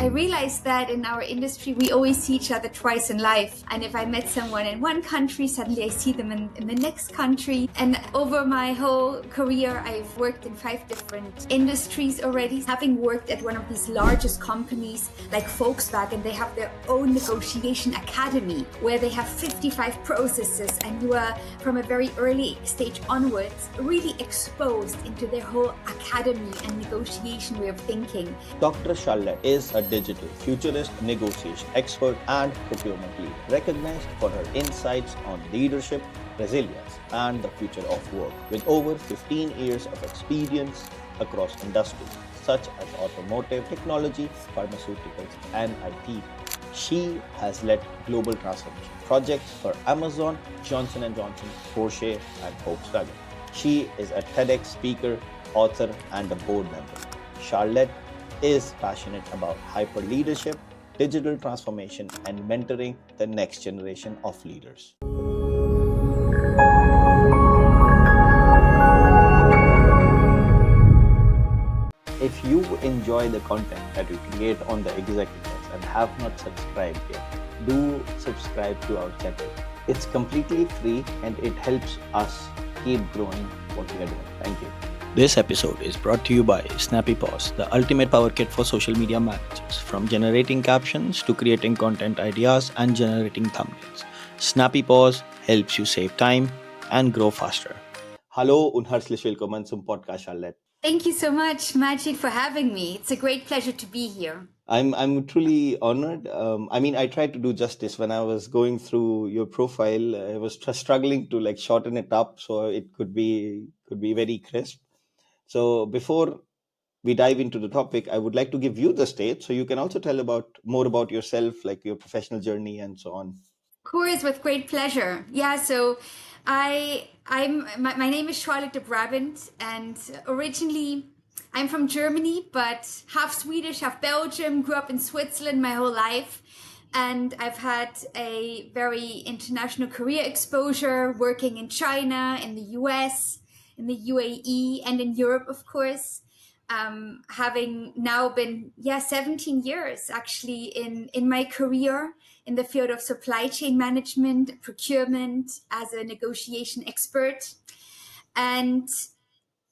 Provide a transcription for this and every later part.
I realized that in our industry, we always see each other twice in life. And if I met someone in one country, suddenly I see them in the next country. And over my whole career, I've worked in 5 different industries already. Having worked at one of these largest companies like Volkswagen, they have their own negotiation academy where they have 55 processes, and you are from a very early stage onwards really exposed into their whole academy and negotiation way of thinking. Dr. Charlotte is a digital futurist, negotiation expert, and procurement leader, recognized for her insights on leadership, resilience, and the future of work. With over 15 years of experience across industries such as automotive, technology, pharmaceuticals, and IT, she has led global transformation projects for Amazon, Johnson & Johnson, Porsche, and Volkswagen. She is a TEDx speaker, author, and a board member. Charlotte is passionate about hyper leadership, digital transformation, and mentoring the next generation of leaders. If you enjoy the content that we create on the executives and have not subscribed yet, do subscribe to our channel. It's completely free and it helps us keep growing what we are doing. Thank you. This episode is brought to you by Snappy Pause, the ultimate power kit for social media managers. From generating captions to creating content ideas and generating thumbnails, Snappy Pause helps you save time and grow faster. Hallo und herzlich willkommen zum Podcast, Charlotte. Thank you so much, Majid, for having me. It's a great pleasure to be here. I'm truly honored. I tried to do justice when I was going through your profile. I was struggling to shorten it up so it could be very crisp. So before we dive into the topic, I would like to give you the stage so you can also tell more about yourself, like your professional journey and so on. Of course, with great pleasure. Yeah, so my name is Charlotte De Brabandt, and originally I'm from Germany, but half Swedish, half Belgium. Grew up in Switzerland my whole life, and I've had a very international career exposure, working in China, in the US, in the UAE, and in Europe, of course. Having now been 17 years actually in my career in the field of supply chain management, procurement, as a negotiation expert. And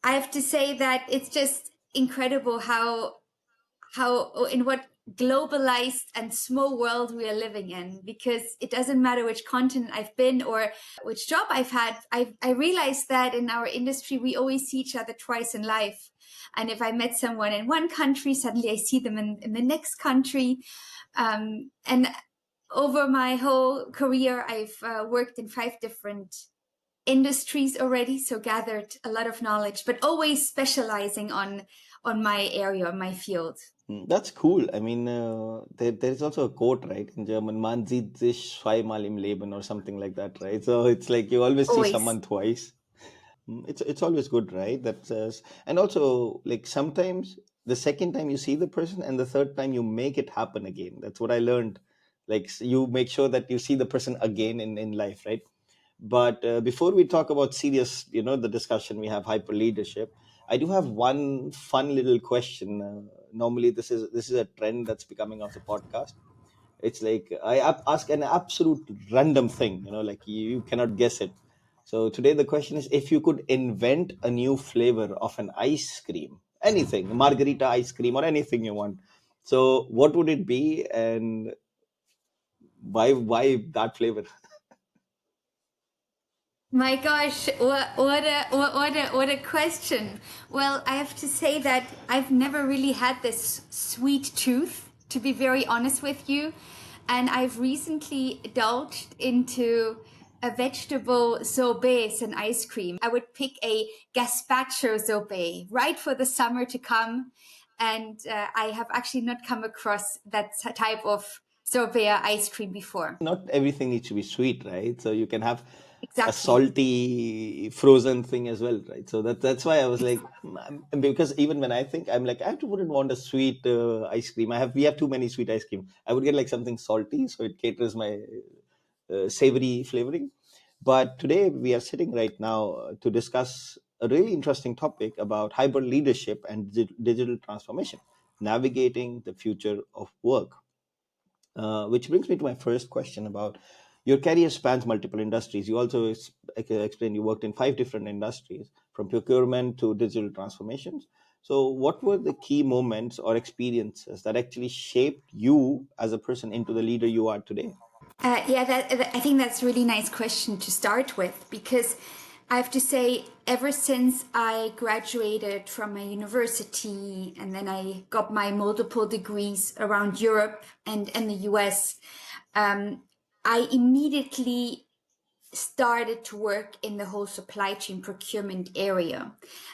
I have to say that it's just incredible how in what globalized and small world we are living in, because it doesn't matter which continent I've been or which job I've had. I realized that in our industry, we always see each other twice in life. And if I met someone in one country, suddenly I see them in the next country. And over my whole career, I've worked in 5 different industries already, so gathered a lot of knowledge, but always specializing on my area, on my field. That's cool. There's also a quote, right, in German, man sieht sich zweimal im Leben or something like that, right? So it's like you always see Always. someone twice. It's always good, right? That says, and also like sometimes the second time you see the person and the third time you make it happen again. That's what I learned. Like you make sure that you see the person again in life, right? But before we talk about serious, the discussion we have hyper leadership, I do have one fun little question. Normally, this is a trend that's becoming of the podcast. It's like I ask an absolute random thing, like you cannot guess it. So today the question is, if you could invent a new flavor of an ice cream, anything, margarita ice cream or anything you want. So what would it be, and why that flavor? My gosh, what a question. Well, I have to say that I've never really had this sweet tooth, to be very honest with you. And I've recently indulged into a vegetable sorbet and ice cream. I would pick a gazpacho sorbet right for the summer to come. And I have actually not come across that type of sorbet ice cream before. Not everything needs to be sweet, right? So you can have Exactly. a salty frozen thing as well, right? So that's why I was like, because even when I think, I'm like, I wouldn't want a sweet ice cream. We have too many sweet ice cream. I would get like something salty, so it caters my savory flavoring. But today we are sitting right now to discuss a really interesting topic about hybrid leadership and digital transformation. navigating the future of work. Which brings me to my first question about your career spans multiple industries. You also explained you worked in 5 different industries, from procurement to digital transformations. So, what were the key moments or experiences that actually shaped you as a person into the leader you are today? Yeah, I think that's a really nice question to start with, because I have to say, ever since I graduated from my university and then I got my multiple degrees around Europe and the US, I immediately started to work in the whole supply chain procurement area.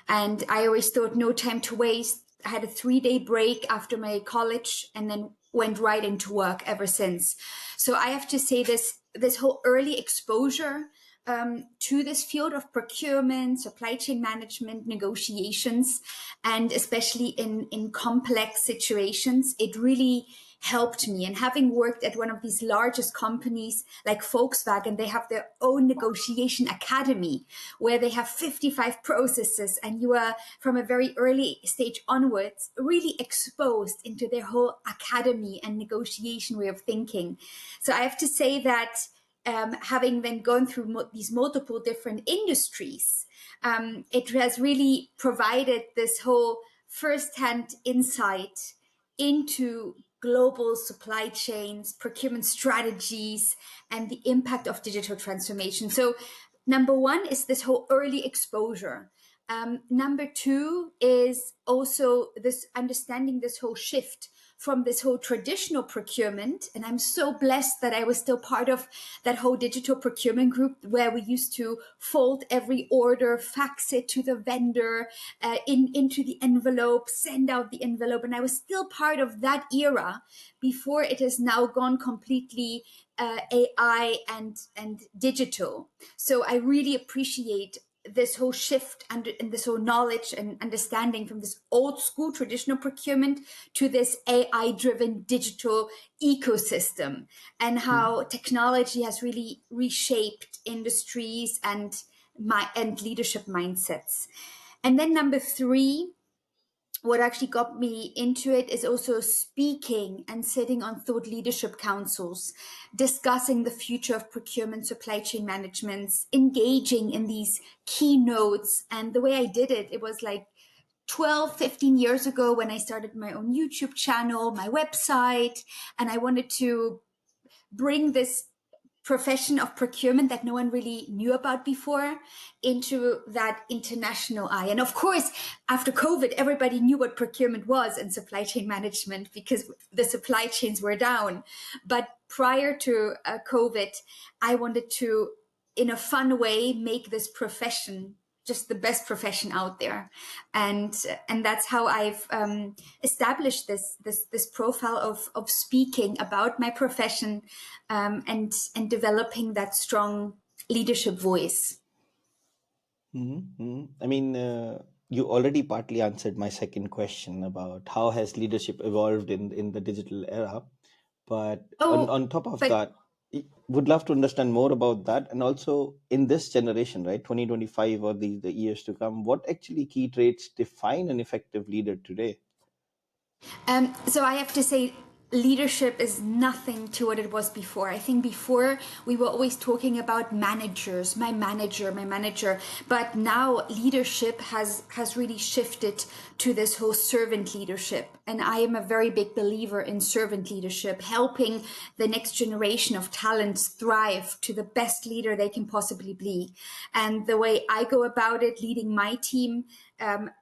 And I always thought, no time to waste. I had a 3-day break after my college and then went right into work ever since. So I have to say, this whole early exposure to this field of procurement, supply chain management, negotiations, and especially in complex situations, it really helped me. And having worked at one of these largest companies like Volkswagen, they have their own negotiation academy where they have 55 processes, and you are from a very early stage onwards really exposed into their whole academy and negotiation way of thinking. So I have to say that having then gone through these multiple different industries, it has really provided this whole first-hand insight into global supply chains, procurement strategies, and the impact of digital transformation. So, number one is this whole early exposure. Number two is also this understanding this whole shift from this whole traditional procurement. And I'm so blessed that I was still part of that whole digital procurement group where we used to fold every order, fax it to the vendor, into the envelope, send out the envelope. And I was still part of that era before it has now gone completely AI and digital. So I really appreciate this whole shift and this whole knowledge and understanding from this old school traditional procurement to this AI driven digital ecosystem, and how technology has really reshaped industries and leadership mindsets. And then number three, what actually got me into it is also speaking and sitting on thought leadership councils, discussing the future of procurement, supply chain management, engaging in these keynotes. And the way I did it, it was like 12, 15 years ago when I started my own YouTube channel, my website, and I wanted to bring this profession of procurement that no one really knew about before into that international eye. And of course, after COVID, everybody knew what procurement was and supply chain management because the supply chains were down. But prior to COVID, I wanted to, in a fun way, make this profession just the best profession out there, and that's how I've established this profile of speaking about my profession, and developing that strong leadership voice. I mean, you already partly answered my second question about how has leadership evolved in the digital era. But Oh, on top of but that, would love to understand more about that. And also in this generation, right, 2025 or the years to come, what actually key traits define an effective leader today? So I have to say, leadership is nothing to what it was before. I think before we were always talking about managers, my manager. But now leadership has really shifted to this whole servant leadership. And I am a very big believer in servant leadership, helping the next generation of talents thrive to the best leader they can possibly be. And the way I go about it, leading my team,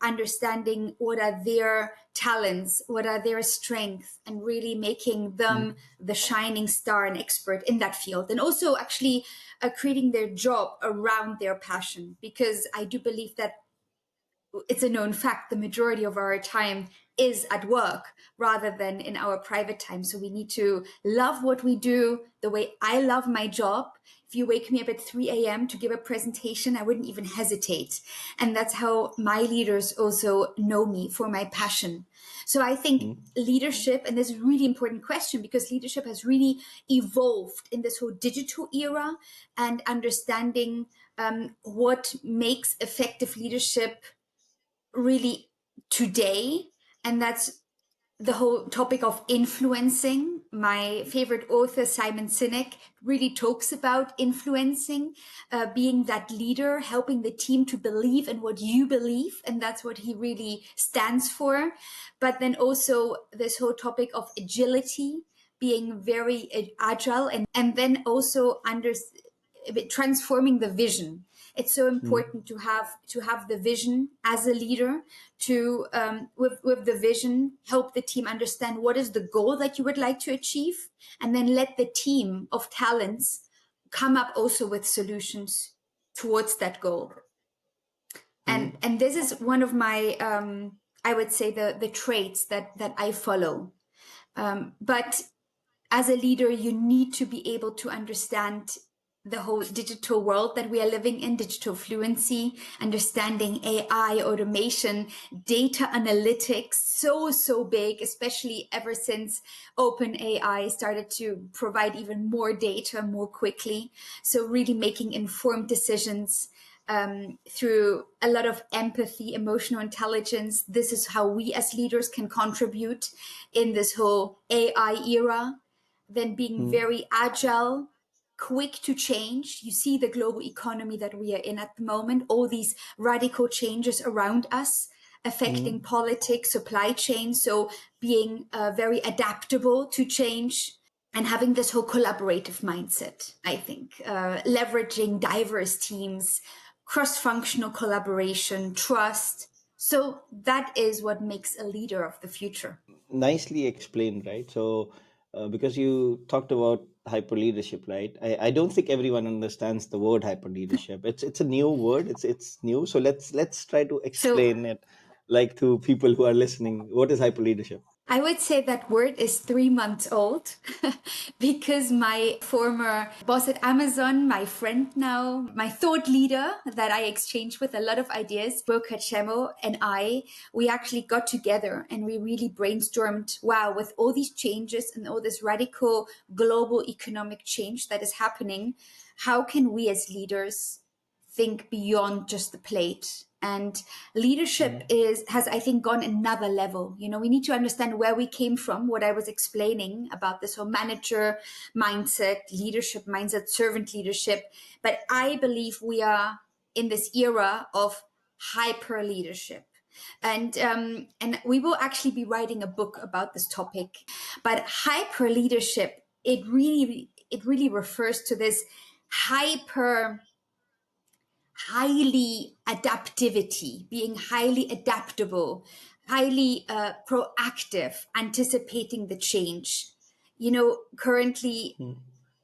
understanding what are their talents, what are their strengths, and really making them the shining star and expert in that field. And also actually creating their job around their passion, because I do believe that it's a known fact the majority of our time is at work rather than in our private time. So we need to love what we do the way I love my job. If you wake me up at 3 a.m. to give a presentation, I wouldn't even hesitate. And that's how my leaders also know me, for my passion. So I think leadership, and this is a really important question because leadership has really evolved in this whole digital era, and understanding what makes effective leadership really today. And that's the whole topic of influencing. My favorite author, Simon Sinek, really talks about influencing, being that leader, helping the team to believe in what you believe. And that's what he really stands for. But then also this whole topic of agility, being very agile, and then also transforming the vision. It's so Mm. important to have the vision as a leader, to with the vision help the team understand what is the goal that you would like to achieve, and then let the team of talents come up also with solutions towards that goal. Mm. And this is one of my I would say the traits that I follow. But as a leader, you need to be able to understand the whole digital world that we are living in, digital fluency, understanding AI, automation, data analytics, so big, especially ever since OpenAI started to provide even more data more quickly. So really making informed decisions through a lot of empathy, emotional intelligence. This is how we as leaders can contribute in this whole AI era. Then being Mm. very agile, quick to change. You see the global economy that we are in at the moment, all these radical changes around us affecting Mm. politics, supply chain. So being very adaptable to change and having this whole collaborative mindset, I think, leveraging diverse teams, cross-functional collaboration, trust. So that is what makes a leader of the future. Nicely explained, right? So, because you talked about hyper leadership, right? I don't think everyone understands the word hyper leadership. It's a new word. It's new. So let's try to So explain it, like to people who are listening. What is hyper leadership? I would say that word is 3 months old because my former boss at Amazon, my friend now, my thought leader that I exchanged with a lot of ideas, Burkhard Schemmel and we actually got together and we really brainstormed, wow, with all these changes and all this radical global economic change that is happening, how can we as leaders think beyond just the plate? And leadership Mm. has I think gone another level. We need to understand where we came from, what I was explaining about this whole manager mindset, leadership mindset, servant leadership. But I believe we are in this era of hyper leadership. And we will actually be writing a book about this topic. But hyper leadership, it really refers to this hyper highly adaptivity, being highly adaptable, highly proactive, anticipating the change. Currently, Mm.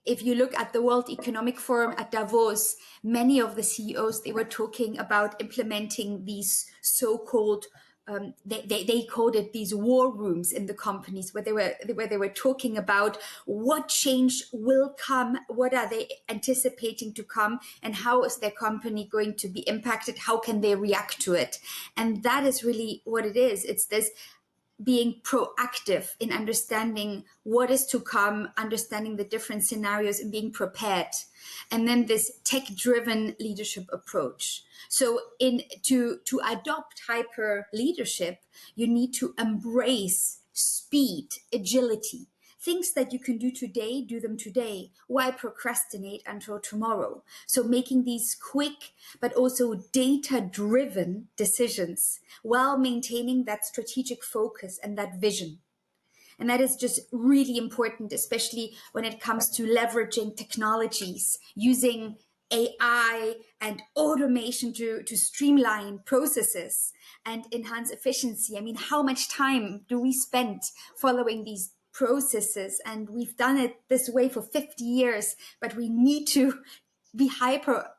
if you look at the World Economic Forum at Davos, many of the CEOs, they were talking about implementing these so-called they called it these war rooms in the companies where they were talking about what change will come, what are they anticipating to come, and how is their company going to be impacted, how can they react to it. And that is really what it is. It's this being proactive in understanding what is to come, understanding the different scenarios and being prepared. And then this tech-driven leadership approach. So to adopt hyper leadership, you need to embrace speed, agility. Things that you can do today, do them today. Why procrastinate until tomorrow? So making these quick but also data-driven decisions while maintaining that strategic focus and that vision. And that is just really important, especially when it comes to leveraging technologies, using AI and automation to streamline processes and enhance efficiency. I mean, how much time do we spend following these processes? And we've done it this way for 50 years, but we need to be hyper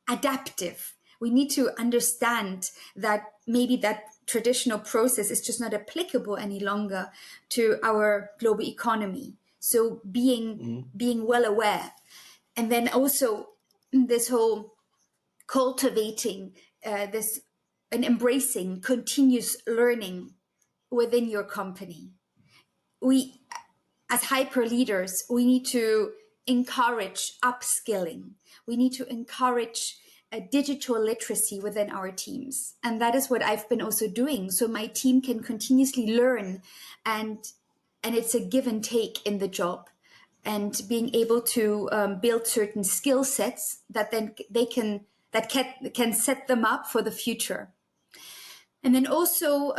adaptive. We need to understand that maybe that traditional process is just not applicable any longer to our global economy. So being Mm. being well aware, and then also this whole cultivating this and embracing continuous learning within your company. We as hyper leaders, we need to encourage upskilling. We need to encourage a digital literacy within our teams. And that is what I've been also doing. So my team can continuously learn, and it's a give and take in the job, and being able to build certain skill sets that then they can set them up for the future. And then also,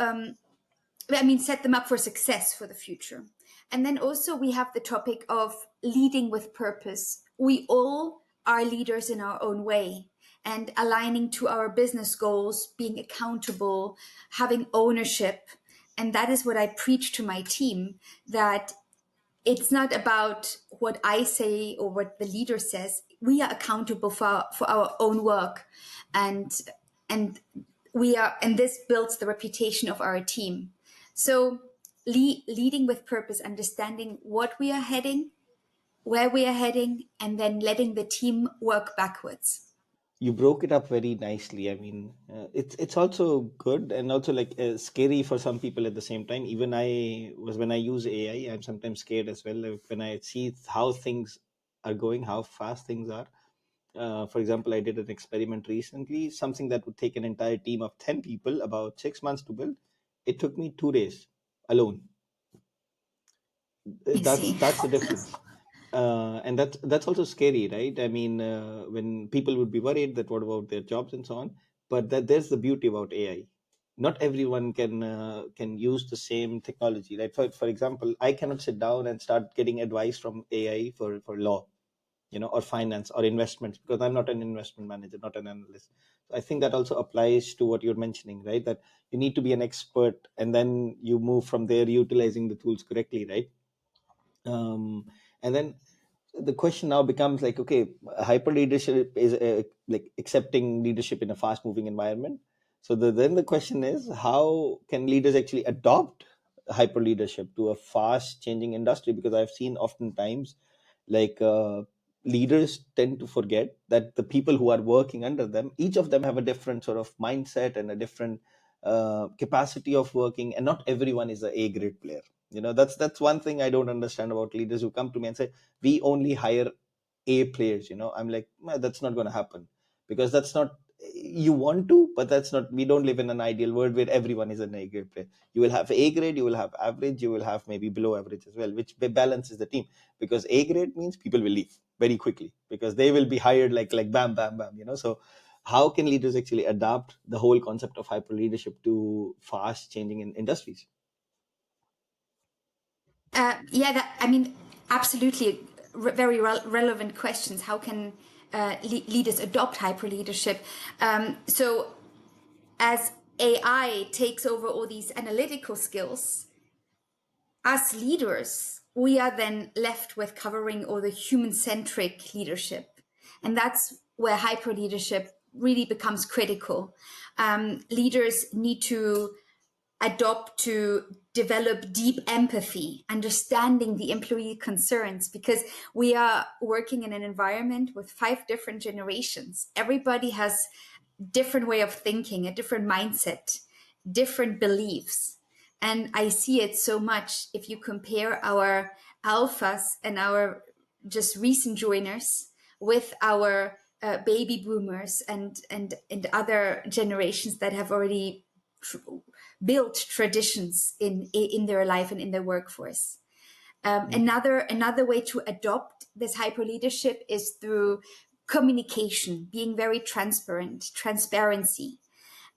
set them up for success for the future. And then also we have the topic of leading with purpose. We all are leaders in our own way, and aligning to our business goals, being accountable, having ownership. And that is what I preach to my team, that it's not about what I say or what the leader says. We are accountable for our own work, and and and this builds the reputation of our team. So leading with purpose, understanding what we are heading, where we are heading, and then letting the team work backwards. You broke it up very nicely. I mean, it's also good and also like scary for some people at the same time. Even when I use AI, I'm sometimes scared as well, like, when I see how things are going, how fast things are. For example, I did an experiment recently, something that would take an entire team of 10 people about 6 months to build. It took me 2 days alone. I see. That's the difference. And that's also scary, right? I mean, when people would be worried that what about their jobs and so on. But there's the beauty about AI. Not everyone can use the same technology, right? For example, I cannot sit down and start getting advice from AI for law, or finance or investments, because I'm not an investment manager, not an analyst. So I think that also applies to what you're mentioning, right? That you need to be an expert, and then you move from there utilizing the tools correctly, right? And then the question now becomes like, okay, hyper leadership is like accepting leadership in a fast moving environment. So then the question is, how can leaders actually adopt hyper leadership to a fast changing industry? Because I've seen oftentimes, like, leaders tend to forget that the people who are working under them, each of them have a different sort of mindset and a different capacity of working, and not everyone is a A grade player. That's one thing I don't understand about leaders who come to me and say, we only hire A players. I'm like, "Nah, that's not going to happen, because that's not, you want to, but that's not, we don't live in an ideal world where everyone is an A grade player. You will have A grade, you will have average, you will have maybe below average as well, which balances the team. Because A grade means people will leave very quickly because they will be hired like bam, bam, bam. So how can leaders actually adapt the whole concept of hyper leadership to fast changing in industries? Absolutely, very relevant questions. How can leaders adopt hyper leadership? So, as AI takes over all these analytical skills, as leaders, we are then left with covering all the human centric leadership. And that's where hyper leadership really becomes critical. Leaders need to adopt to develop deep empathy, understanding the employee concerns, because we are working in an environment with 5 different generations. Everybody has different way of thinking, a different mindset, different beliefs. And I see it so much if you compare our alphas and our just recent joiners with our baby boomers and other generations that have already built traditions in their life and in their workforce. Another way to adopt this hyper leadership is through communication, being very transparency.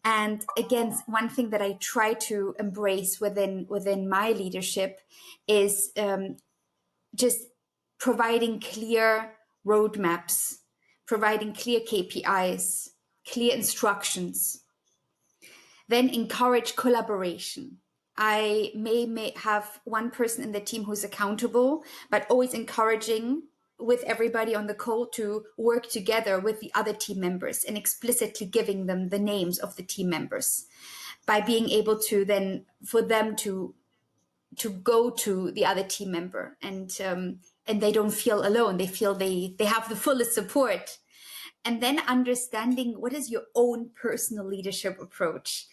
And again, one thing that I try to embrace within my leadership is just providing clear roadmaps, providing clear KPIs, clear instructions. Then encourage collaboration. I may have one person in the team who's accountable, but always encouraging with everybody on the call to work together with the other team members, and explicitly giving them the names of the team members, by being able to then for them to go to the other team member, and they don't feel alone. They feel they have the fullest support. And then understanding what is your own personal leadership approach.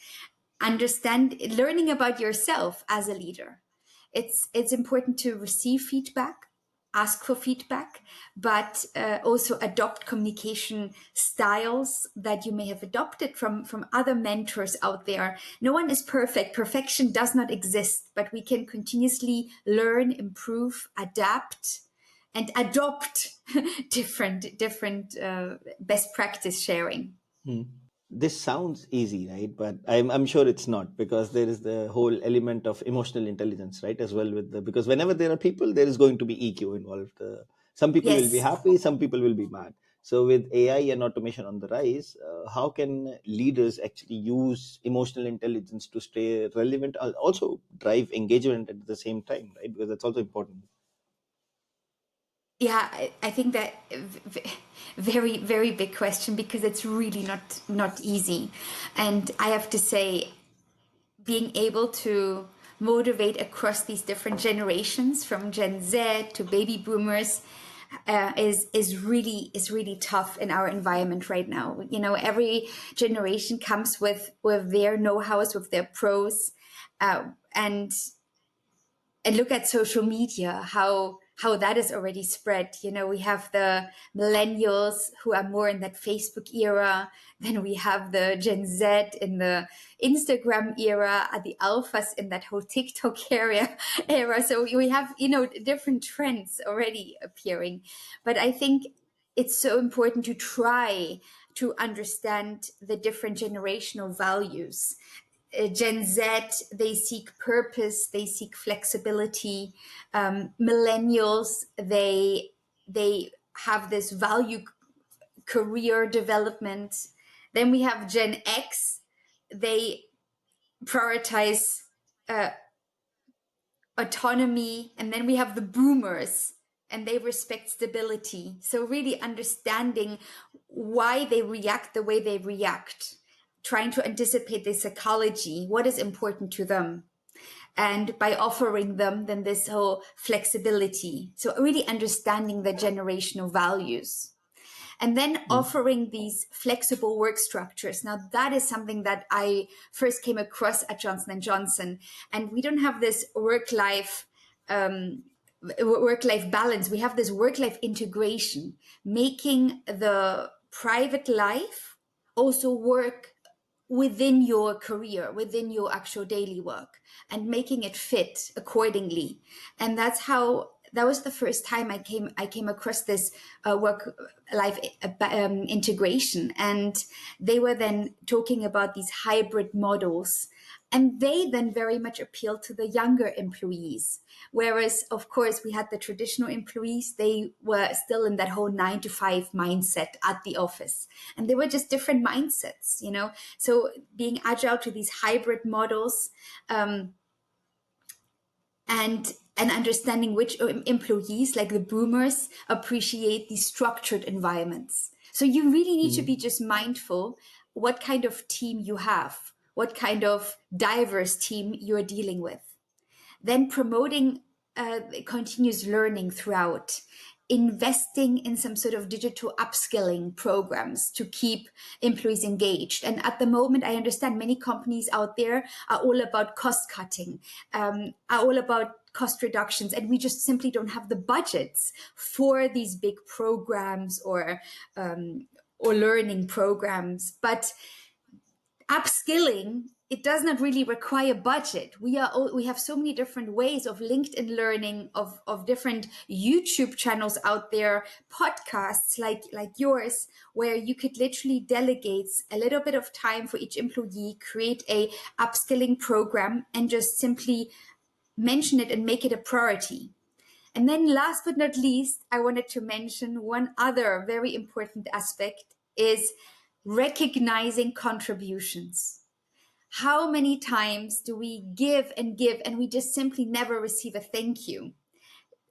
Learning about yourself as a leader. It's important to receive feedback, ask for feedback, but also adopt communication styles that you may have adopted from other mentors out there. No one is perfect. Perfection does not exist, but we can continuously learn, improve, adapt, and adopt different best practice sharing. Hmm. This sounds easy, right? But I'm sure it's not, because there is the whole element of emotional intelligence, right? As well, with the, because whenever there are people, there is going to be EQ involved. Some people will be Yes. happy, some people will be mad. So with AI and automation on the rise, how can leaders actually use emotional intelligence to stay relevant, also drive engagement at the same time, right? Because that's also important. Yeah, I think that very, very big question, because it's really not easy. And I have to say, being able to motivate across these different generations, from Gen Z to baby boomers, is really tough in our environment right now. You know, every generation comes with their know-hows, with their pros, and look at social media, how that is already spread. You know, we have the millennials who are more in that Facebook era, then we have the Gen Z in the Instagram era, the alphas in that whole TikTok era. So we have, different trends already appearing. But I think it's so important to try to understand the different generational values. Gen Z, they seek purpose, they seek flexibility. Millennials, they have this value career development. Then we have Gen X, they prioritize uh, autonomy. And then we have the boomers, and they respect stability. So really understanding why they react the way they react, trying to anticipate their psychology, what is important to them, and by offering them then this whole flexibility. So really understanding the generational values, and then offering these flexible work structures. Now that is something that I first came across at Johnson and Johnson. And we don't have this work life balance. We have this work life integration, making the private life also work within your career, within your actual daily work, and making it fit accordingly. And that was the first time I came across this work life integration. And they were then talking about these hybrid models, and they then very much appealed to the younger employees. Whereas, of course, we had the traditional employees, they were still in that whole 9 to 5 mindset at the office. And they were just different mindsets, you know? So being agile to these hybrid models, and understanding which employees, like the boomers, appreciate these structured environments. So you really need to be just mindful what kind of team you have, what kind of diverse team you're dealing with. Then promoting continuous learning throughout, investing in some sort of digital upskilling programs to keep employees engaged. And at the moment, I understand many companies out there are all about cost cutting, are all about cost reductions, and we just simply don't have the budgets for these big programs or learning programs. But upskilling, it does not really require budget. We have so many different ways of LinkedIn learning, of different YouTube channels out there, podcasts like yours, where you could literally delegate a little bit of time for each employee, create a upskilling program, and just simply mention it and make it a priority. And then last but not least, I wanted to mention one other very important aspect is recognizing contributions. How many times do we give and we just simply never receive a thank you?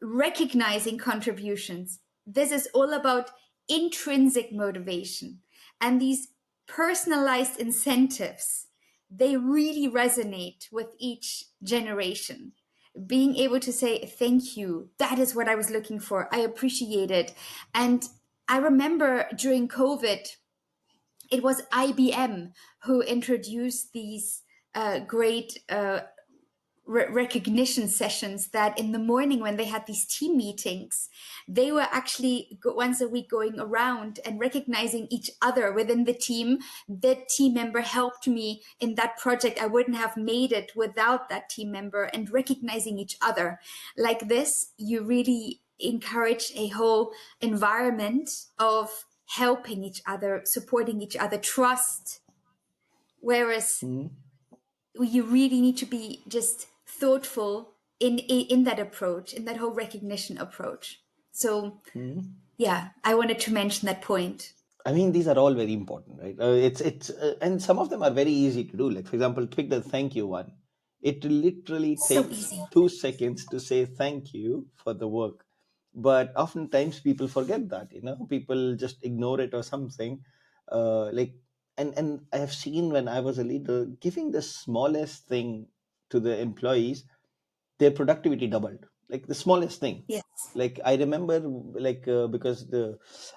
Recognizing contributions. This is all about intrinsic motivation, and these personalized incentives. They really resonate with each generation. Being able to say, thank you, that is what I was looking for. I appreciate it. And I remember during COVID, it was IBM who introduced these great recognition sessions that in the morning when they had these team meetings, they were actually once a week going around and recognizing each other within the team. That team member helped me in that project. I wouldn't have made it without that team member, and recognizing each other like this, you really encourage a whole environment of helping each other, supporting each other, trust. Whereas you really need to be just thoughtful in that approach, in that whole recognition approach. So yeah, I wanted to mention that point. I mean, these are all very important, right? And some of them are very easy to do. Like, for example, pick the thank you one. It literally So takes easy. 2 seconds to say thank you for the work, but oftentimes people forget that. People just ignore it or something. Like, and I have seen when I was a leader, giving the smallest thing to the employees, their productivity doubled, like the smallest thing. Yes. Like I remember, like because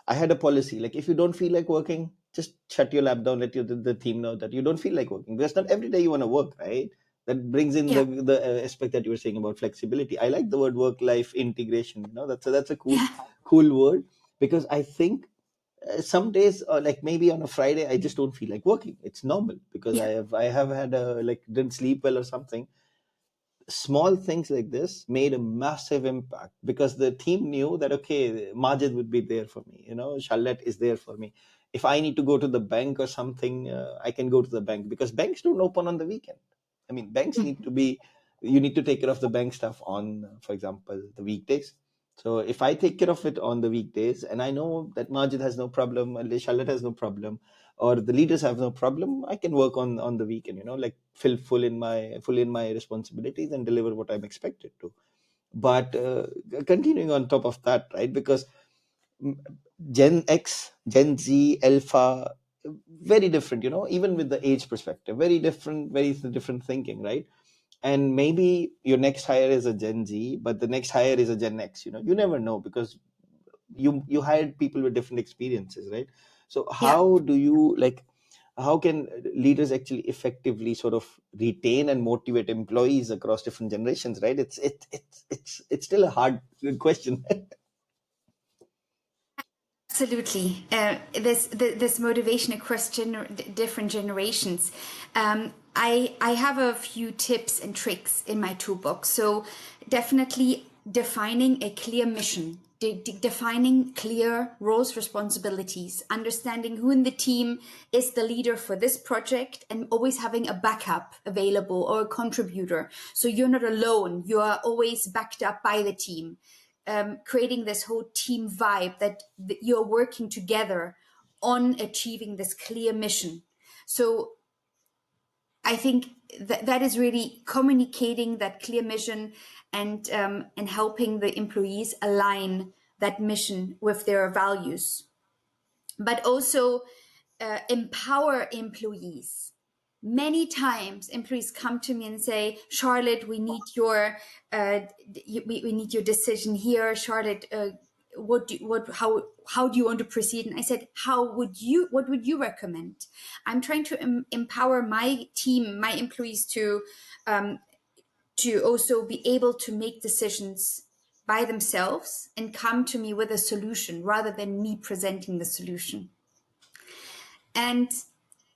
I had a policy, like if you don't feel like working, just shut your lap down, let the team know that you don't feel like working, because not every day you want to work, right? That brings in Yeah. the aspect that you were saying about flexibility. I like the word work life integration. That's a cool Yeah. word, because I think some days, like maybe on a Friday, I just don't feel like working. It's normal, because Yeah. I have had a, like, didn't sleep well or something. Small things like this made a massive impact, because the team knew that, okay, Majid would be there for me, Charlotte is there for me. If I need to go to the bank or something, I can go to the bank, because banks don't open on the weekend. I mean, banks need to be, you need to take care of the bank stuff on, for example, the weekdays. So if I take care of it on the weekdays, and I know that Majid has no problem, and Charlotte has no problem, or the leaders have no problem, I can work on the weekend, like fill full in my responsibilities and deliver what I'm expected to. But continuing on top of that, right? Because mm, Gen X, Gen Z, Alpha, very different, even with the age perspective, very different thinking, right? And maybe your next hire is a Gen Z, but the next hire is a Gen X. You never know, because you hired people with different experiences, right? So Yeah. how can leaders actually effectively sort of retain and motivate employees across different generations, right? It's still a hard question. Absolutely. This motivation across different generations. I have a few tips and tricks in my toolbox. So definitely defining a clear mission, defining clear roles, responsibilities, understanding who in the team is the leader for this project, and always having a backup available or a contributor. So you're not alone. You are always backed up by the team. Creating this whole team vibe that you're working together on achieving this clear mission. So I think that is really communicating that clear mission, and helping the employees align that mission with their values, but also empower employees. Many times employees come to me and say, Charlotte, we need your we need your decision here. Charlotte, how do you want to proceed? And I said, what would you recommend? I'm trying to empower my team, my employees, to also be able to make decisions by themselves and come to me with a solution rather than me presenting the solution. And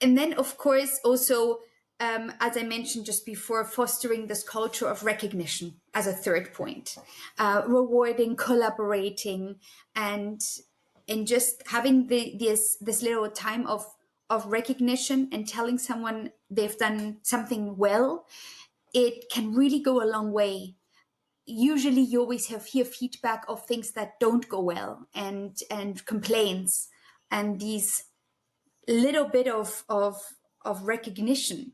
then of course also, as I mentioned just before, fostering this culture of recognition as a third point, rewarding, collaborating, and just having this little time of recognition and telling someone they've done something well. It can really go a long way. Usually you always hear feedback of things that don't go well, and complaints, and these little bit of recognition.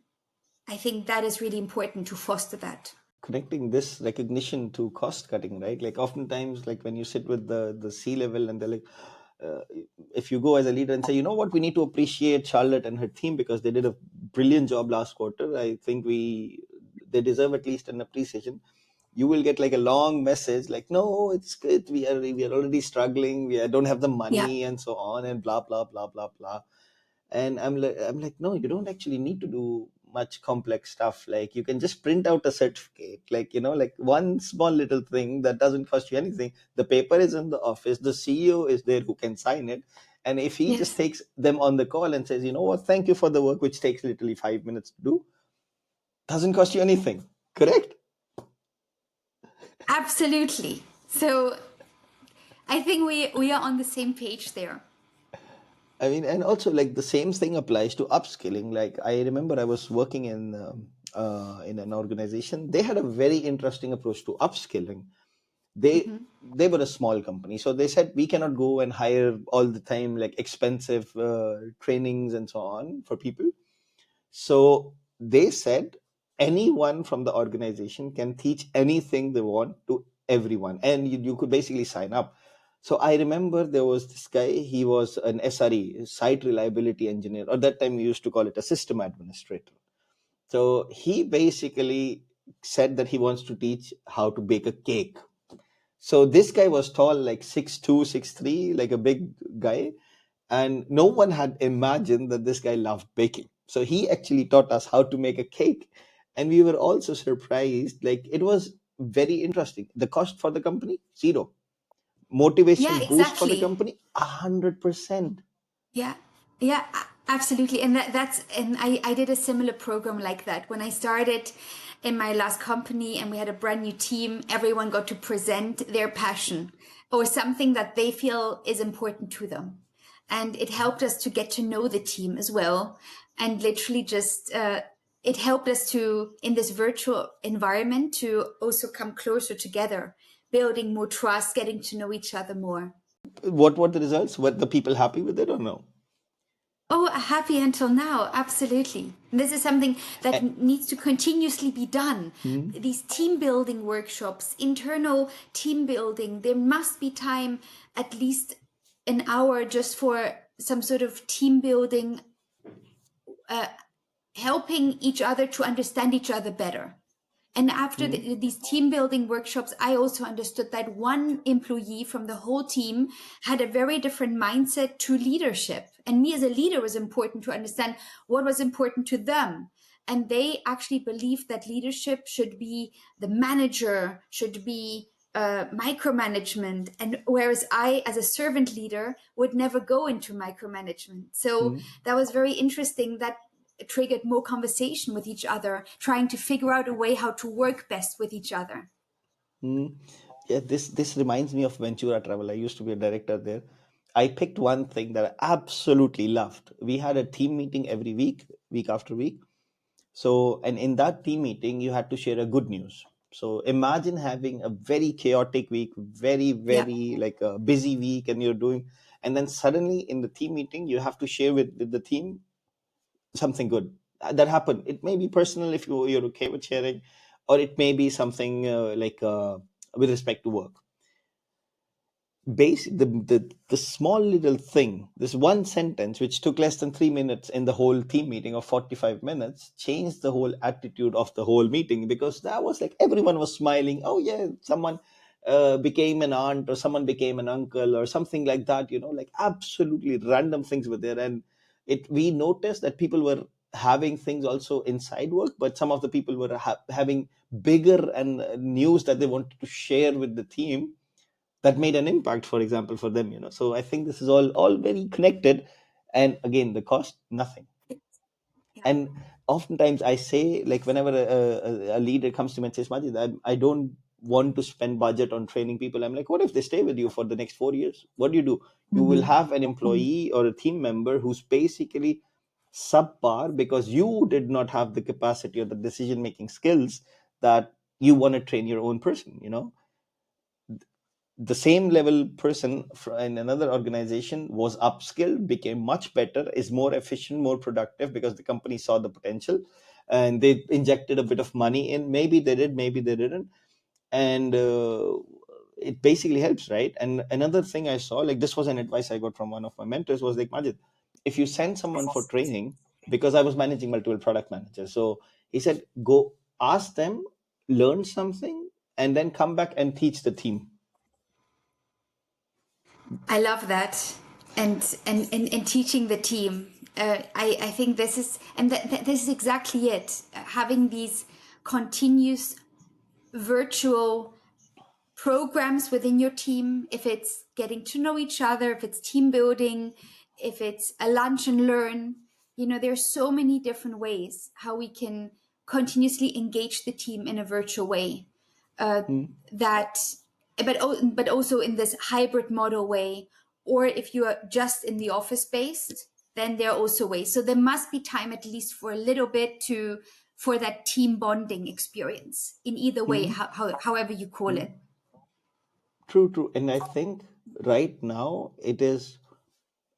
I think that is really important to foster that. Connecting this recognition to cost cutting, right? Like oftentimes, like when you sit with the C level, and they're like, uh, if you go as a leader and say, you know what, we need to appreciate Charlotte and her team because they did a brilliant job last quarter. I think they deserve at least an appreciation. You will get like a long message like, no, it's good, we are already struggling, don't have the Yeah. money, and so on, and blah blah blah blah blah. And I'm like, no, you don't actually need to do much complex stuff. Like you can just print out a certificate, like, like one small little thing that doesn't cost you anything. The paper is in the office, the CEO is there who can sign it, and if he just Yes, takes them on the call and says, you know what, thank you for the work, which takes literally 5 minutes to do, doesn't cost you anything. Correct? absolutely. So I think we are on the same page there. I mean, and also like the same thing applies to upskilling. Like I remember I was working in an organization. They had a very interesting approach to upskilling. They Hmm. they were a small company, so they said we cannot go and hire all the time like expensive trainings and so on for people. So they said anyone from the organization can teach anything they want to everyone, and you could basically sign up. So I remember there was this guy, he was an SRE, site reliability engineer, or that time we used to call it a system administrator. So he basically said that he wants to teach how to bake a cake. So this guy was tall, like 6'2", 6'3", like a big guy, and no one had imagined that this guy loved baking. So he actually taught us how to make a cake, and we were also surprised. Like it was very interesting. The cost for the company, zero. Yeah, Motivation boost for the exactly. company, 100%. Yeah, yeah, absolutely. And I did a similar program like that when I started in my last company, and we had a brand new team. Everyone got to present their passion or something that they feel is important to them, and it helped us to get to know the team as well, and literally just. It helped us to, in this virtual environment, to also come closer together, building more trust, getting to know each other more. What were the results? Were the people happy with it or no? Oh, happy until now, absolutely. This is something that Eh, needs to continuously be done. hmm, These team building workshops, internal team building, there must be time, at least an hour, just for some sort of team building, helping each other to understand each other better. And after hmm, these team building workshops, I also understood that one employee from the whole team had a very different mindset to leadership. And me as a leader was important to understand what was important to them. And they actually believed that leadership should be the manager, should be micromanagement. And whereas I, as a servant leader, would never go into micromanagement. So hmm, that was very interesting. That triggered more conversation with each other, trying to figure out a way how to work best with each other. hmm. Yeah, this reminds me of Ventura Travel. I used to be a director there. I picked one thing that I absolutely loved. We had a team meeting every week, week after week. So, and in that team meeting, you had to share a good news. So imagine having a very chaotic week, very, Yeah. very like a busy week, and you're doing, and then suddenly in the team meeting, you have to share with the team something good that happened. It may be personal if you're okay with sharing, or it may be something with respect to work. The small little thing, this one sentence which took less than 3 minutes in the whole team meeting of 45 minutes, changed the whole attitude of the whole meeting, because that was like everyone was smiling. Oh yeah, someone became an aunt, or someone became an uncle, or something like that, like absolutely random things were there. And it we noticed that people were having things also inside work, but some of the people were having bigger and news that they wanted to share with the team, that made an impact, for example, for them. So I think this is all very connected. And again, the cost, nothing. Yeah. And oftentimes I say, like, whenever a leader comes to me and says, Majid, I don't want to spend budget on training people, I'm like, what if they stay with you for the next 4 years? What do? You will Mhm. have an employee or a team member who's basically subpar because you did not have the capacity or the decision making skills that you want to train your own person. The same level person in another organization was upskilled, became much better, is more efficient, more productive, because the company saw the potential and they injected a bit of money in. Maybe they did, maybe they didn't. And it basically helps, right? And another thing I saw, like, this was an advice I got from one of my mentors, was like, Majid, if you send someone for training, because I was managing multiple product managers, so he said, go ask them, learn something, and then come back and teach the team. I love that. And teaching the team. I think this is, and this is exactly it. Having these continuous virtual programs within your team, if it's getting to know each other, if it's team building, if it's a lunch and learn, there's so many different ways how we can continuously engage the team in a virtual way. That, but also in this hybrid model way, or if you are just in the office based, then there are also ways. So there must be time at least for a little bit for that team bonding experience in either way, however you call it. True, true. And I think right now it is,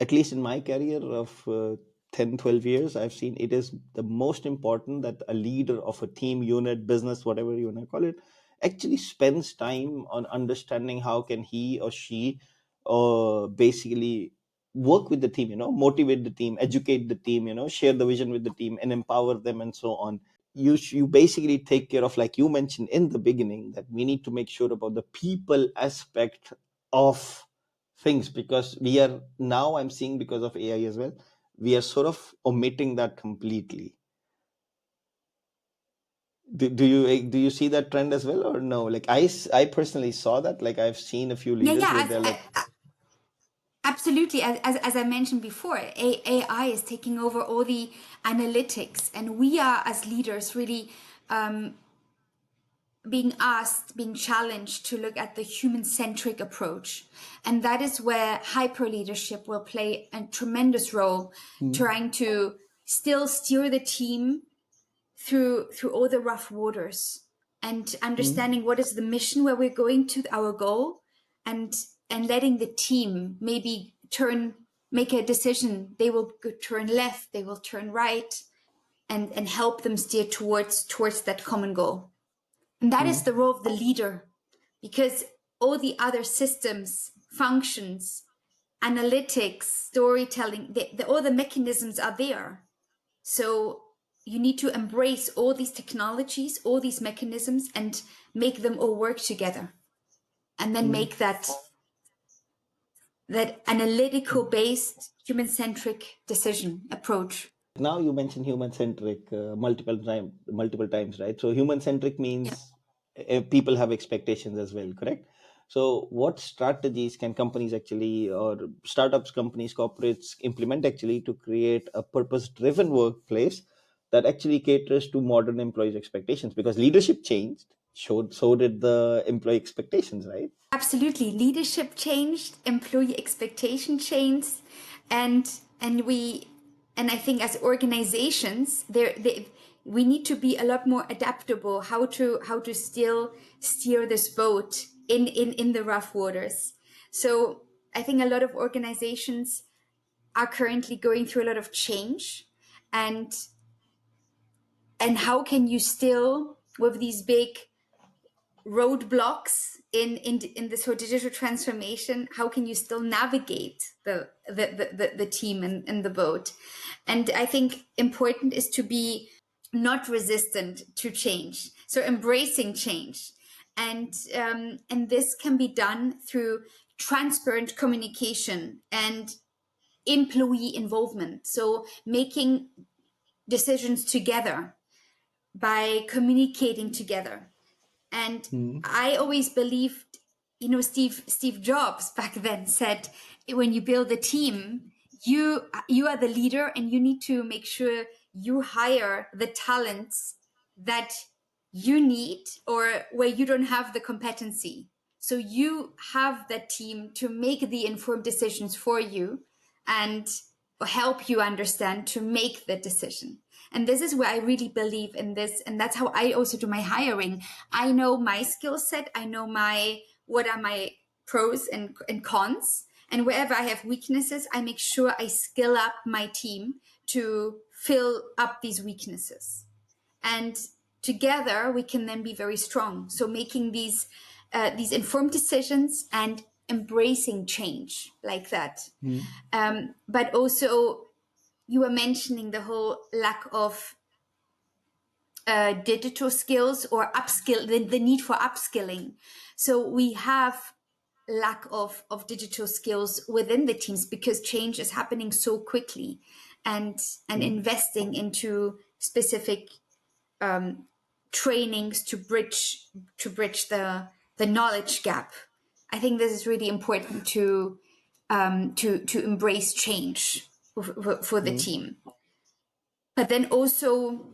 at least in my career of 10, 12 years, I've seen it is the most important that a leader of a team, unit, business, whatever you want to call it, actually spends time on understanding how can he or she basically work with the team, motivate the team, educate the team, share the vision with the team and empower them and so on. You basically take care of, like you mentioned in the beginning, that we need to make sure about the people aspect of things, because we are now, I'm seeing, because of AI as well, we are sort of omitting that completely. Do you see that trend as well, or no? Like I personally saw that. Like I've seen a few Yeah, leaders where yeah, they're like, absolutely. As I mentioned before, AI is taking over all the analytics, and we are as leaders really being challenged to look at the human-centric approach. And that is where hyper leadership will play a tremendous role, trying to still steer the team through make the rough waters and understanding what is the mission, where we're going to our goal, and letting the team maybe make a decision. They will turn left, they will turn right, and help them steer towards that common goal. And that is the role of the leader, because all the other systems, functions, analytics, storytelling, all the mechanisms are there. So you need to embrace all these technologies, all these mechanisms, and make them all work together. And then make that analytical based, human centric decision approach. now you mentioned human centric multiple times, right? So human centric Yeah. means people have expectations as well, correct? So what strategies can companies actually, or startups, companies, corporates implement actually to create a purpose driven workplace that actually caters to modern employees expectations? Because leadership changed, so did the employee expectations, right? Absolutely. Leadership changed, employee expectation changed, and we, and I think as organizations, we need to be a lot more adaptable, how to still steer this boat in the rough waters. So I think a lot of organizations are currently going through a lot of change, and how can you still, with these big roadblocks in this whole digital transformation, how can you still navigate the team and the boat? And I think important is to be not resistant to change, so embracing change. And this can be done through transparent communication and employee involvement, so making decisions together by communicating together. And I always believed, Steve Jobs back then said, when you build a team, you are the leader, and you need to make sure you hire the talents that you need, or where you don't have the competency. So you have that team to make the informed decisions for you, and help you understand to make the decision. And this is where I really believe in this. And that's how I also do my hiring. I know my skill set. I know what are my pros and cons. And wherever I have weaknesses, I make sure I skill up my team to fill up these weaknesses. And together we can then be very strong. So making these informed decisions and embracing change like that. But also, you were mentioning the whole lack of digital skills, or the need for upskilling. So we have lack of digital skills within the teams, because change is happening so quickly. and Mm. investing into specific trainings to bridge the knowledge gap. I think this is really important to embrace change for the Mm. team. But then also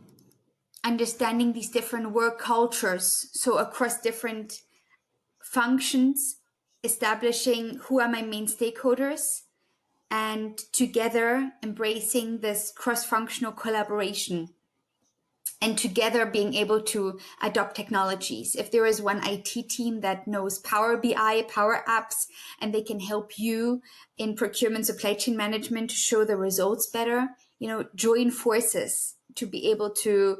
understanding these different work cultures, so across different functions, establishing who are my main stakeholders, and together embracing this cross-functional collaboration, and together being able to adopt technologies. If there is one IT team that knows Power BI, Power Apps, and they can help you in procurement, supply chain management to show the results better, join forces to be able to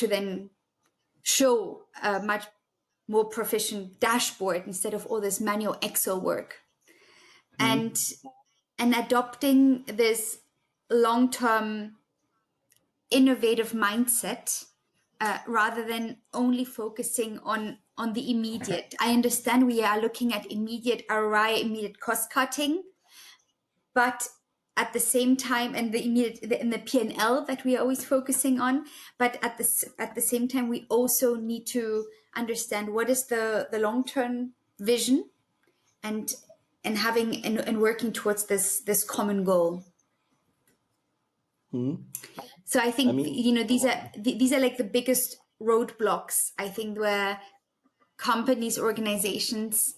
then show a much more proficient dashboard instead of all this manual Excel work. Mm. And adopting this long-term innovative mindset, rather than only focusing on the immediate. I understand we are looking at immediate ROI, immediate cost cutting, but at the same time, and the immediate in the P&L that we are always focusing on, but at the same time, we also need to understand what is the long-term vision, and having and working towards this common goal. Mm. So I I think mean, these are like the biggest roadblocks, I think, where companies, organizations,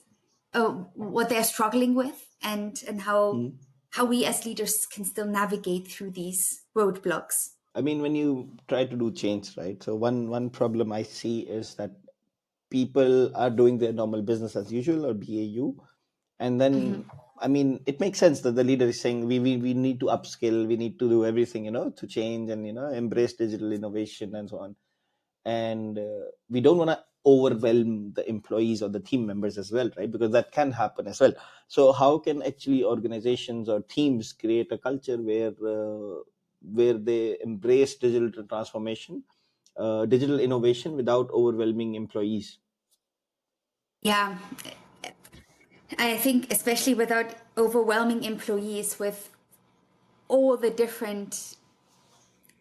what they're struggling with, and mm. how we as leaders can still navigate through these roadblocks. I mean, when you try to do change, right? So one problem I see is that people are doing their normal business as usual or BAU, and then I mean, it makes sense that the leader is saying we need to upskill, we need to do everything, to change and embrace digital innovation and so on. And we don't want to overwhelm the employees or the team members as well, right? Because that can happen as well. So how can actually organizations or teams create a culture where they embrace digital transformation, digital innovation without overwhelming employees? Yeah, I think especially without overwhelming employees with all the different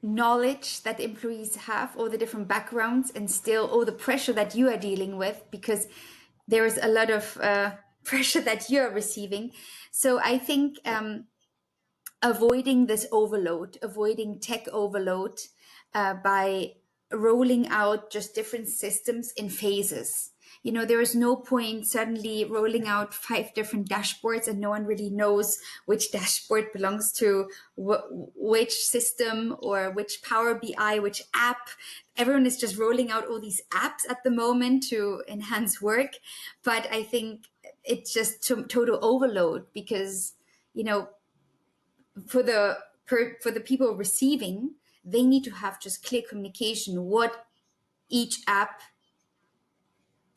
knowledge that employees have, all the different backgrounds, and still all the pressure that you are dealing with, because there is a lot of pressure that you're receiving. So I think avoiding this overload, avoiding tech overload, by rolling out just different systems in phases. There is no point suddenly rolling out 5 different dashboards and no one really knows which dashboard belongs to which system, or which Power BI, which app. Everyone is just rolling out all these apps at the moment to enhance work. But I think it's just total overload, because, for the people receiving, they need to have just clear communication what each app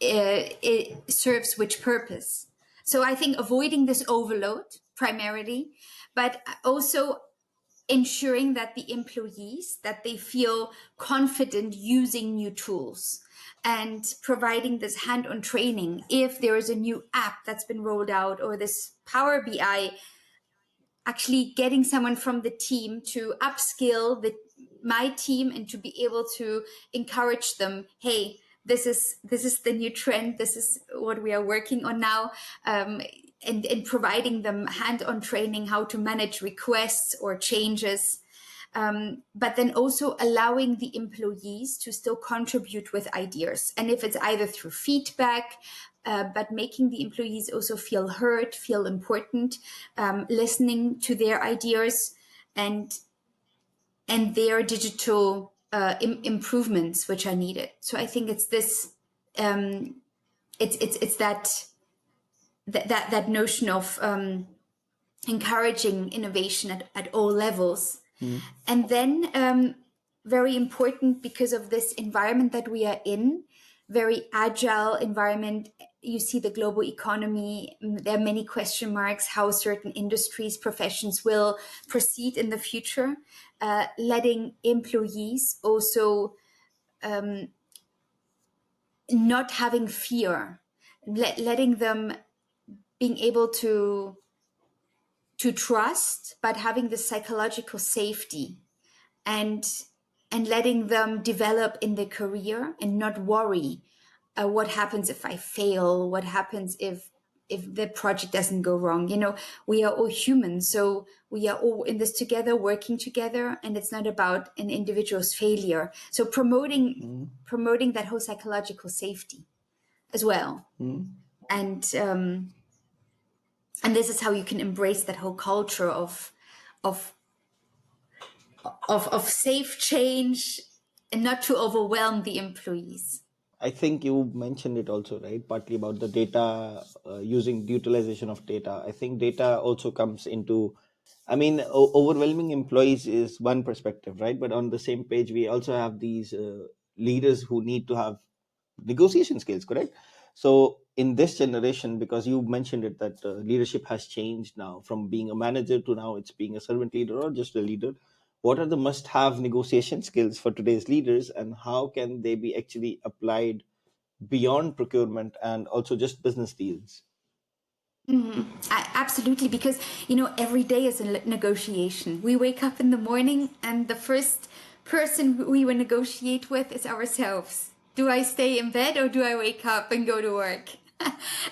it serves which purpose. So I think avoiding this overload primarily, but also ensuring that the employees, that they feel confident using new tools, and providing this hand-on training if there is a new app that's been rolled out, or this Power BI, actually getting someone from the team to upskill my team, and to be able to encourage them. Hey, this is the new trend. This is what we are working on now, and providing them hand-on training how to manage requests or changes. But then also allowing the employees to still contribute with ideas. And if it's either through feedback, but making the employees also feel heard, feel important, listening to their ideas, and their digital improvements which are needed. So I think it's this, it's that notion of encouraging innovation at all levels. Mm. And then, very important, because of this environment that we are in, very agile environment. You see the global economy, there are many question marks how certain industries, professions will proceed in the future. Letting employees also not having fear, letting them being able to to trust, but having the psychological safety, and letting them develop in their career and not worry what happens if I fail, what happens if the project doesn't go wrong. We are all humans, so we are all in this together, working together, and it's not about an individual's failure. So promoting that whole psychological safety as well. And this is how you can embrace that whole culture of of safe change and not to overwhelm the employees. I think you mentioned it also, right? Partly about the data, using the utilization of data. I think data also comes into, I mean, overwhelming employees is one perspective, right? But on the same page, we also have these leaders who need to have negotiation skills, correct? So in this generation, because you mentioned it, that leadership has changed now from being a manager to now it's being a servant leader or just a leader. What are the must have negotiation skills for today's leaders, and how can they be actually applied beyond procurement and also just business deals? Absolutely, because every day is a negotiation. We wake up in the morning, and the first person we will negotiate with is ourselves. Do I stay in bed or do I wake up and go to work?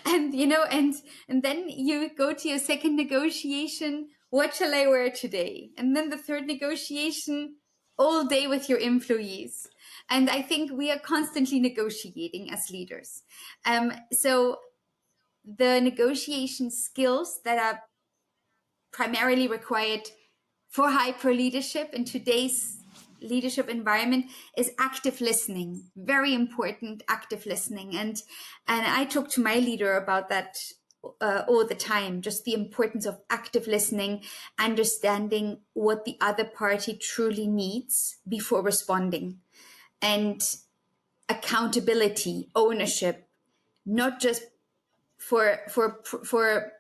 And then you go to your second negotiation. What shall I wear today? And then the third negotiation, all day with your employees. And I think we are constantly negotiating as leaders. So the negotiation skills that are primarily required for hyper leadership in today's leadership environment is active listening. Very important, active listening. And I talk to my leader about that all the time, just the importance of active listening, understanding what the other party truly needs before responding, and accountability, ownership, not just for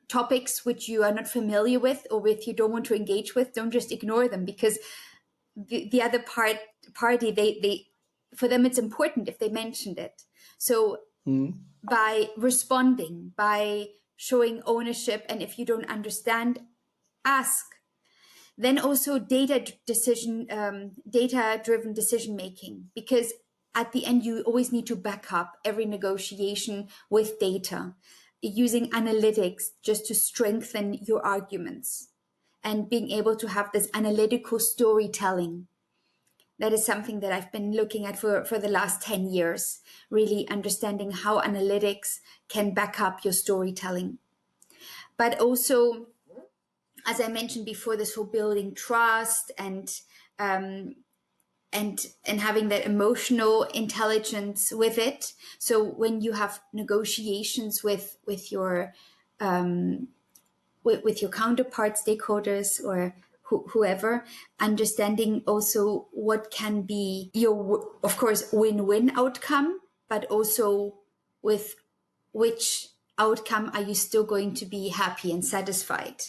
topics which you are not familiar with or with you don't want to engage with. Don't just ignore them, because the other party, they for them it's important if they mentioned it. So by responding, by showing ownership, and if you don't understand, ask. Then also data-driven decision making, because at the end you always need to back up every negotiation with data, using analytics just to strengthen your arguments, and being able to have this analytical storytelling. That is something that I've been looking at for the last 10 years, really understanding how analytics can back up your storytelling. But also, as I mentioned before, this whole building trust and having that emotional intelligence with it. So when you have negotiations with your with your counterpart stakeholders or whoever, understanding also what can be your, of course, win-win outcome, but also with which outcome are you still going to be happy and satisfied?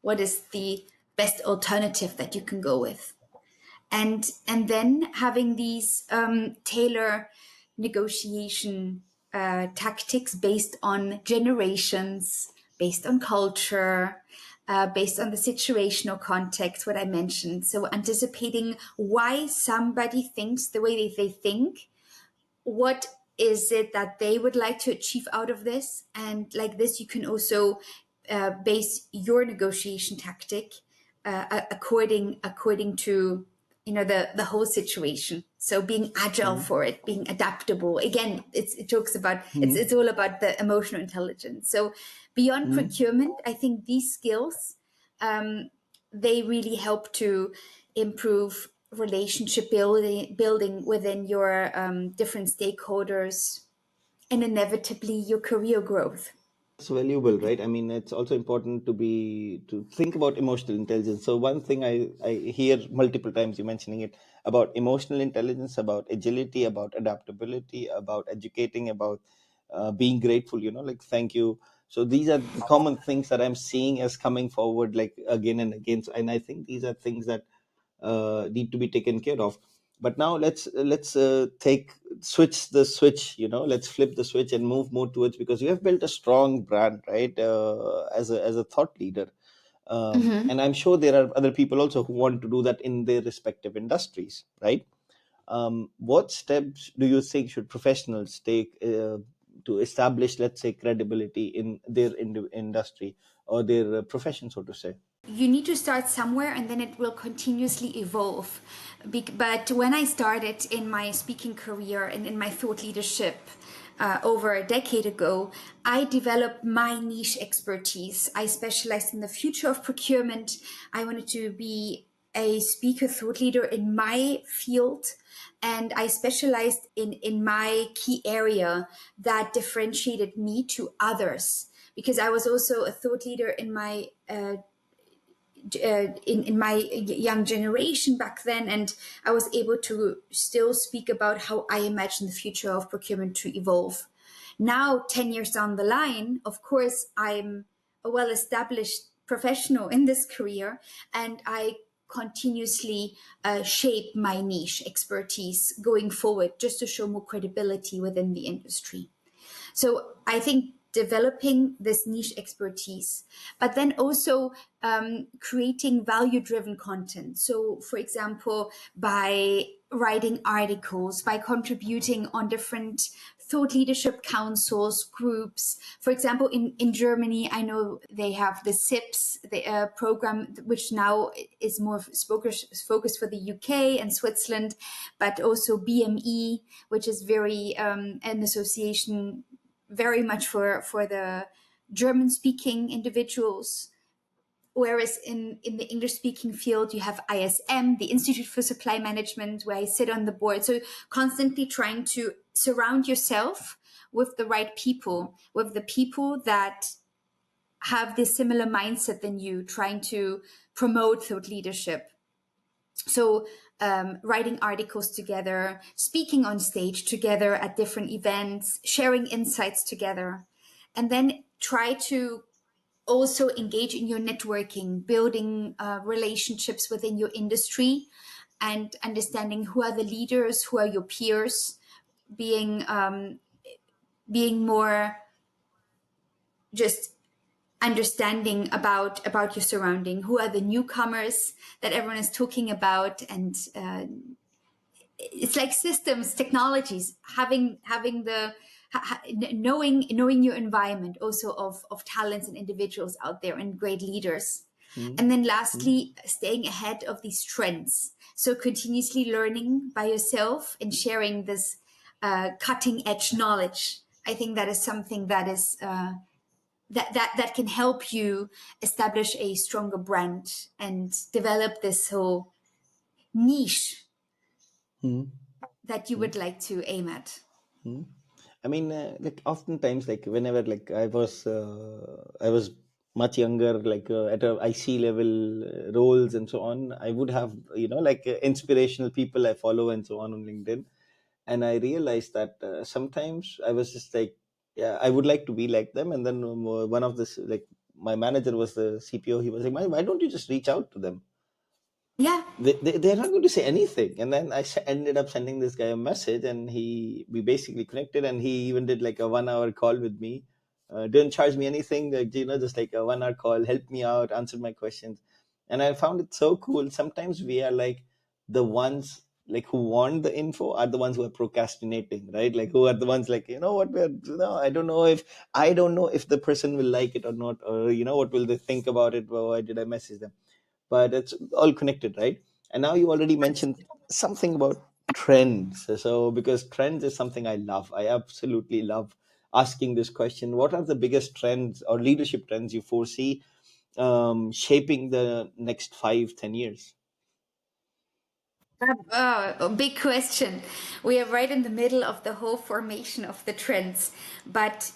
What is the best alternative that you can go with? And then having these tailor negotiation tactics based on generations, based on culture, based on the situational context, what I mentioned. So anticipating why somebody thinks the way they think, what is it that they would like to achieve out of this, and like this you can also base your negotiation tactic according to the whole situation. So being agile for it, being adaptable. Again, it talks about it's all about the emotional intelligence. So beyond procurement, I think these skills they really help to improve relationship building within your different stakeholders, and inevitably your career growth. It's valuable, right? I mean, it's also important to think about emotional intelligence. So one thing I hear multiple times you mentioning it about emotional intelligence, about agility, about adaptability, about educating, about being grateful, like thank you. So these are the common things that I'm seeing as coming forward like again and again. And I think these are things that need to be taken care of. But now let's take switch the switch, let's flip the switch and move more towards, because you have built a strong brand, right, as a thought leader. And I'm sure there are other people also who want to do that in their respective industries, right? What steps do you think should professionals take to establish, let's say, credibility in their industry or their profession, so to say? You need to start somewhere and then it will continuously evolve. But when I started in my speaking career and in my thought leadership over a decade ago, I developed my niche expertise. I specialized in the future of procurement. I wanted to be a speaker thought leader in my field, and I specialized in my key area that differentiated me to others, because I was also a thought leader in my in my young generation back then, and I was able to still speak about how I imagine the future of procurement to evolve. Now, 10 years down the line, of course, I'm a well-established professional in this career, and I continuously shape my niche expertise going forward just to show more credibility within the industry. So I think developing this niche expertise, but then also creating value driven content. So, for example, by writing articles, by contributing on different thought leadership councils, groups. For example, in Germany, I know they have the SIPS, the program, which now is more focused for the UK and Switzerland, but also BME, which is very an association very much for the German speaking individuals. Whereas in the English speaking field, you have ISM, the Institute for Supply Management, where I sit on the board. So constantly trying to surround yourself with the right people, with the people that have this similar mindset than you, trying to promote thought leadership. So writing articles together, speaking on stage together at different events, sharing insights together, and then try to also engage in your networking, building relationships within your industry, and understanding who are the leaders, who are your peers, being being more just understanding about your surrounding, who are the newcomers that everyone is talking about, and it's like systems, technologies, having the knowing your environment also of talents and individuals out there and great leaders. Mm, And then mm, lastly, staying ahead of these trends. So continuously learning by yourself and sharing this cutting edge knowledge. I think that is something that is that can help you establish a stronger brand and develop this whole niche mm, that you mm, would like to aim at. mm. I mean, like oftentimes, like whenever like I was much younger, like at a IC level roles and so on, I would have, like inspirational people I follow and so on LinkedIn. And I realized that sometimes I was just like, yeah, I would like to be like them. And then one of this, like my manager was the CPO. He was like, why don't you just reach out to them? Yeah. They're not going to say anything. And then ended up sending this guy a message, and we basically connected, and he even did like a 1 hour call with me. Didn't charge me anything, like, just like a 1 hour call, helped me out, answered my questions. And I found it so cool. Sometimes we are like the ones like who want the info are the ones who are procrastinating, right? Like who are the ones like, what we're, I don't know if the person will like it or not, or what will they think about it, or why did I message them? But it's all connected, right? And now you already mentioned something about trends. So because trends is something I love, I absolutely love asking this question: what are the biggest trends or leadership trends you foresee shaping the next 5-10 years? A big question. We are right in the middle of the whole formation of the trends. But,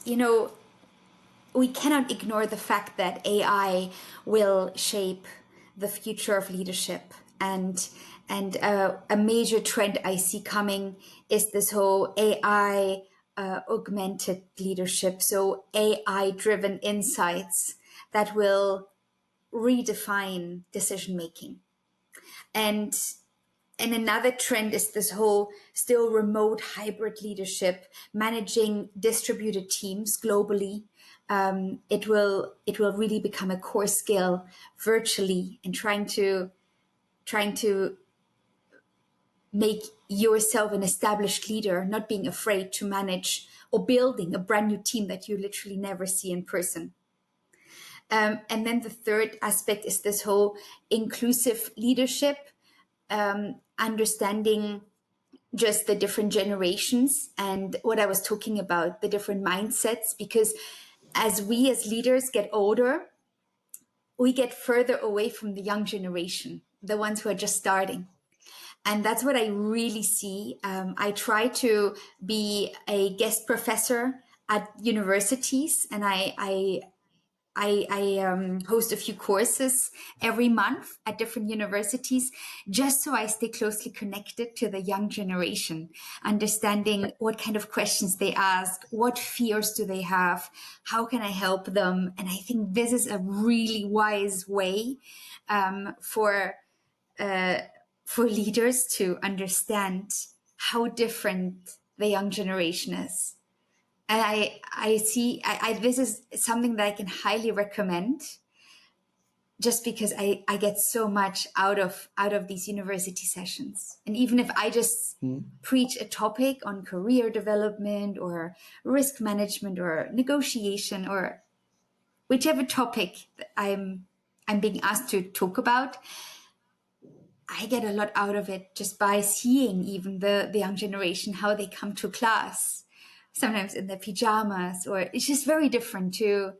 we cannot ignore the fact that AI will shape the future of leadership. And a major trend I see coming is this whole AI augmented leadership. So AI driven insights that will redefine decision making. And another trend is this whole still remote hybrid leadership, managing distributed teams globally, it will really become a core skill virtually, and trying to make yourself an established leader, not being afraid to manage or building a brand new team that you literally never see in person. And then the third aspect is this whole inclusive leadership, understanding just the different generations and what I was talking about, the different mindsets, because as we as leaders get older, we get further away from the young generation, the ones who are just starting. And that's what I really see. I try to be a guest professor at universities, and I host a few courses every month at different universities, just so I stay closely connected to the young generation, understanding what kind of questions they ask, what fears do they have, how can I help them. And I think this is a really wise way for leaders to understand how different the young generation is. And I see this is something that I can highly recommend, just because I get so much out of these university sessions. And even if I just preach a topic on career development or risk management or negotiation or whichever topic that I'm being asked to talk about, I get a lot out of it just by seeing even the young generation, how they come to class, sometimes in their pajamas, or it's just very different to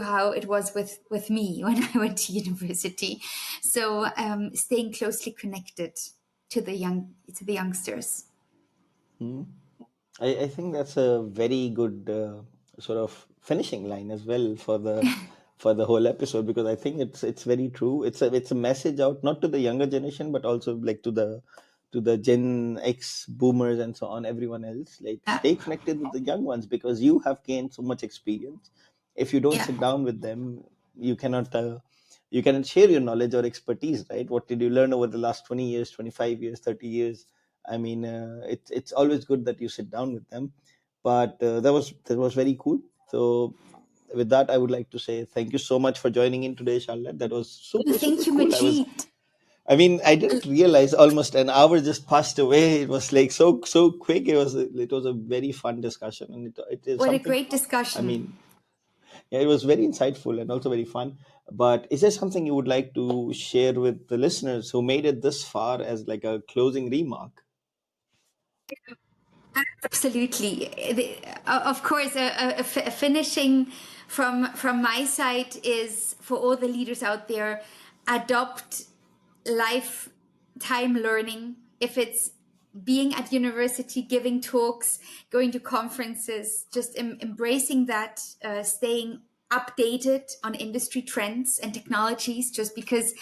how it was with me when I went to university. So staying closely connected to the youngsters. I think that's a very good sort of finishing line as well for the whole episode, because I think it's very true. It's a message out not to the younger generation but also like to the Gen X boomers and so on, everyone else. Like Yeah, stay connected with the young ones because you have gained so much experience. If you don't yeah. sit down with them, you cannot you cannot share your knowledge or expertise, right? What did you learn over the last 20 years, 25 years, 30 years? I mean, it's always good that you sit down with them. But that was very cool. So with that, I would like to say thank you so much for joining in today, Charlotte. That was super Thank you, cool. Majid. I mean, I didn't realize almost an hour just passed away. It was like so quick. It was a very fun discussion, and it is What a something. great I discussion. mean, yeah, it was very insightful and also very fun. But is there something you would like to share with the listeners who made it this far as like a closing remark? Absolutely. Of course, a finishing from my side is for all the leaders out there: adopt lifetime learning. If it's being at university, giving talks, going to conferences, just embracing that, staying updated on industry trends and technologies, just because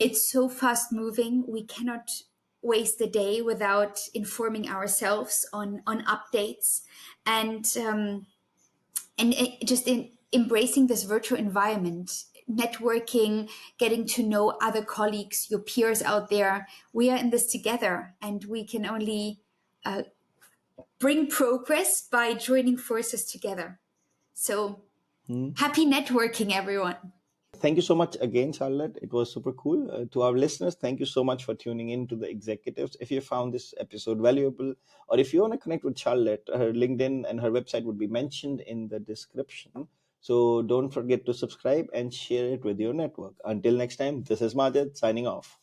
it's so fast moving. We cannot waste a day without informing ourselves on updates, and just in embracing this virtual environment, networking, getting to know other colleagues, your peers out there. We are in this together, and we can only bring progress by joining forces together. So happy networking, everyone. Thank you so much again, Charlotte. It was super cool. To our listeners, thank you so much for tuning in to the executives. If you found this episode valuable, or if you want to connect with Charlotte, her LinkedIn and her website would be mentioned in the description. So don't forget to subscribe and share it with your network. Until next time, this is Majid signing off.